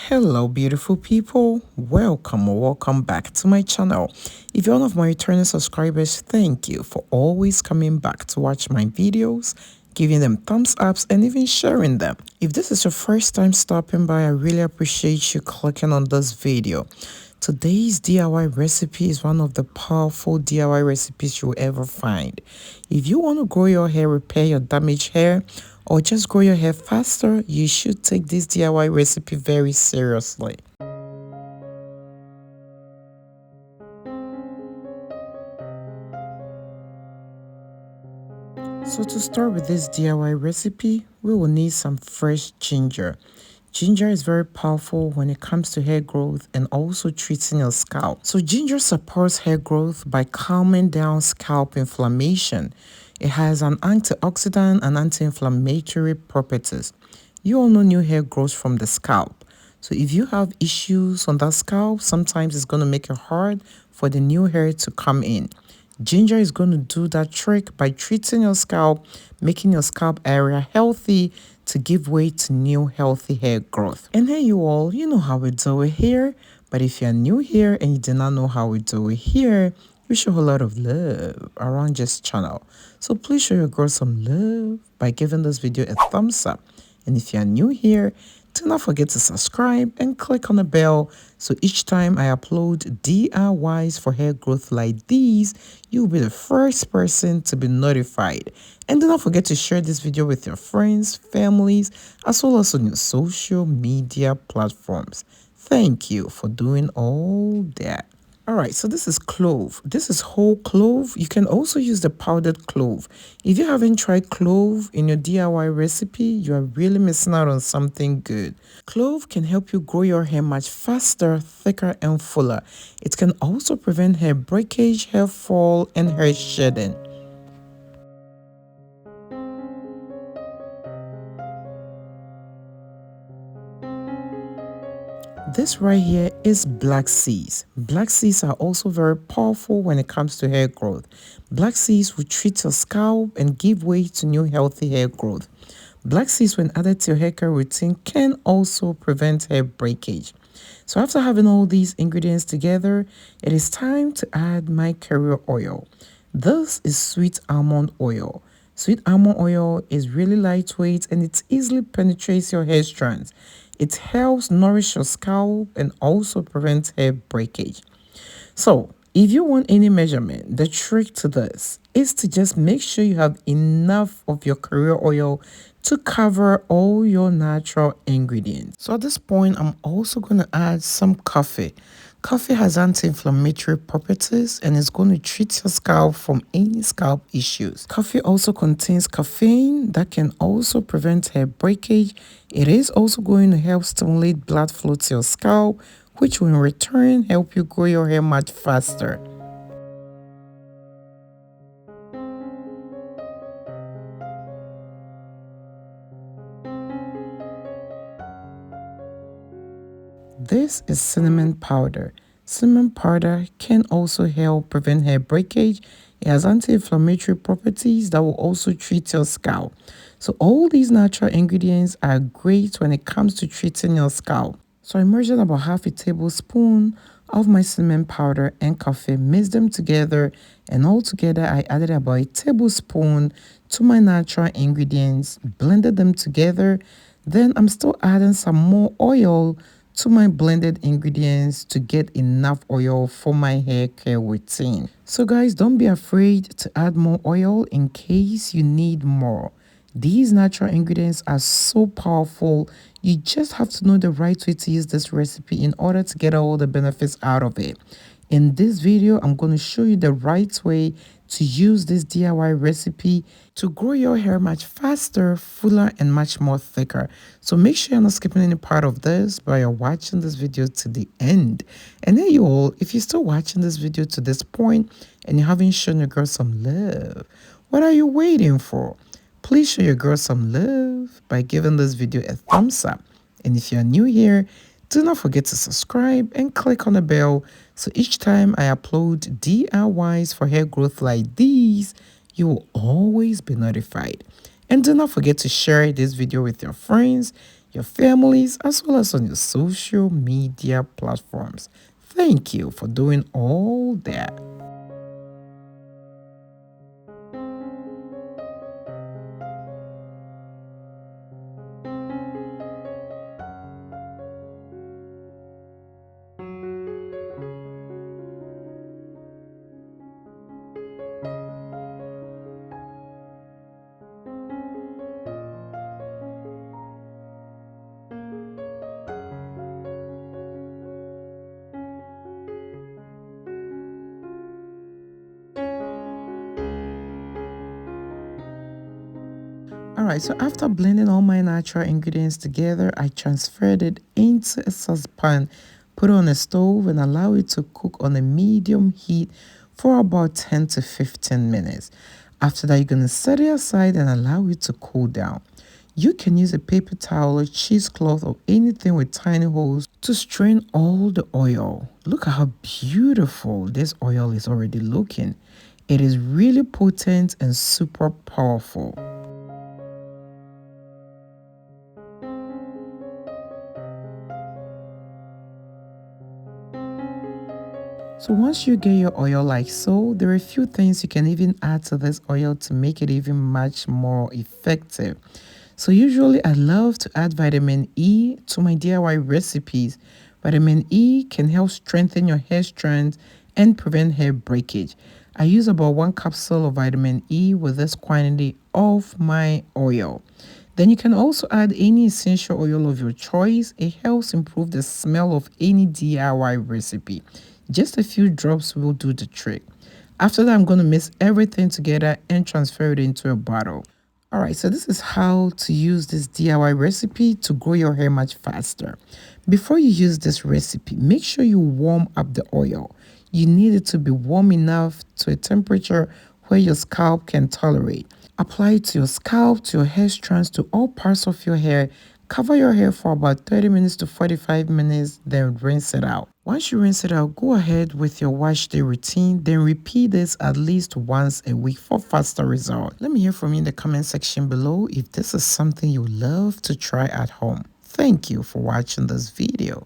Hello beautiful people, welcome or welcome back to my channel. If you're one of my returning subscribers, thank you for always coming back to watch my videos, giving them thumbs ups and even sharing them. If this is your first time stopping by, I really appreciate you clicking on this video. Today's DIY recipe is one of the powerful DIY recipes you'll ever find. If you want to grow your hair, repair your damaged hair, or just grow your hair faster, you should take this DIY recipe very seriously. So to start with this DIY recipe, we will need some fresh ginger. Ginger is very powerful when it comes to hair growth and also treating your scalp. So ginger supports hair growth by calming down scalp inflammation. It has an antioxidant and anti-inflammatory properties. You all know new hair grows from the scalp. So if you have issues on that scalp, sometimes it's going to make it hard for the new hair to come in. Ginger is going to do that trick by treating your scalp, making your scalp area healthy to give way to new healthy hair growth. And hey you all, you know how we do it here, but if you're new here and you do not know how we do it here, we show a lot of love around this channel. So please show your girl some love by giving this video a thumbs up. And if you're new here, do not forget to subscribe and click on the bell so each time I upload DIYs for hair growth like these, you'll be the first person to be notified. And do not forget to share this video with your friends, families, as well as on your social media platforms. Thank you for doing all that. Alright, so this is clove. This is whole clove. You can also use the powdered clove. If you haven't tried clove in your DIY recipe, you are really missing out on something good. Clove can help you grow your hair much faster, thicker, and fuller. It can also prevent hair breakage, hair fall, and hair shedding. This right here is black seeds. Black seeds are also very powerful when it comes to hair growth. Black seeds will treat your scalp and give way to new healthy hair growth. Black seeds, when added to your hair care routine, can also prevent hair breakage. So after having all these ingredients together, it is time to add my carrier oil. This is sweet almond oil. Sweet almond oil is really lightweight and it easily penetrates your hair strands. It helps nourish your scalp and also prevents hair breakage. So if you want any measurement, the trick to this is to just make sure you have enough of your carrier oil to cover all your natural ingredients. So at this point, I'm also going to add some coffee. Coffee has anti-inflammatory properties and is going to treat your scalp from any scalp issues. Coffee also contains caffeine that can also prevent hair breakage. It is also going to help stimulate blood flow to your scalp, which will in return help you grow your hair much faster. This is cinnamon powder. Cinnamon powder can also help prevent hair breakage. It has anti-inflammatory properties that will also treat your scalp. So all these natural ingredients are great when it comes to treating your scalp. So I measured about half a tablespoon of my cinnamon powder and coffee, mixed them together, and all together I added about a tablespoon to my natural ingredients, blended them together. Then I'm still adding some more oil to my blended ingredients to get enough oil for my hair care routine. So guys, don't be afraid to add more oil in case you need more. These natural ingredients are so powerful. You just have to know the right way to use this recipe in order to get all the benefits out of it. In this video, I'm going to show you the right way to use this DIY recipe to grow your hair much faster, fuller, and much more thicker. So make sure you're not skipping any part of this, but you're watching this video to the end. And then you all, if you're still watching this video to this point and you haven't shown your girl some love, what are you waiting for? Please show your girl some love by giving this video a thumbs up. And if you're new here, do not forget to subscribe and click on the bell so each time I upload DIYs for hair growth like these, you will always be notified. And do not forget to share this video with your friends, your families, as well as on your social media platforms. Thank you for doing all that. All right, so after blending all my natural ingredients together, I transferred it into a saucepan, put it on a stove, and allow it to cook on a medium heat for about 10 to 15 minutes. After that, you're going to set it aside and allow it to cool down. You can use a paper towel, a cheesecloth, or anything with tiny holes to strain all the oil. Look at how beautiful this oil is already looking. It is really potent and super powerful. So once you get your oil like so, there are a few things you can even add to this oil to make it even much more effective. So usually I love to add vitamin E to my DIY recipes. Vitamin E can help strengthen your hair strands and prevent hair breakage. I use about 1 capsule of vitamin E with this quantity of my oil. Then you can also add any essential oil of your choice. It helps improve the smell of any DIY recipe. Just a few drops will do the trick. After that, I'm going to mix everything together and transfer it into a bottle. All right, so this is how to use this DIY recipe to grow your hair much faster. Before you use this recipe, make sure you warm up the oil. You need it to be warm enough to a temperature where your scalp can tolerate. Apply it to your scalp, to your hair strands, to all parts of your hair. Cover your hair for about 30 minutes to 45 minutes, then rinse it out. Once you rinse it out, go ahead with your wash day routine, then repeat this at least once a week for faster results. Let me hear from you in the comment section below if this is something you love to try at home. Thank you for watching this video.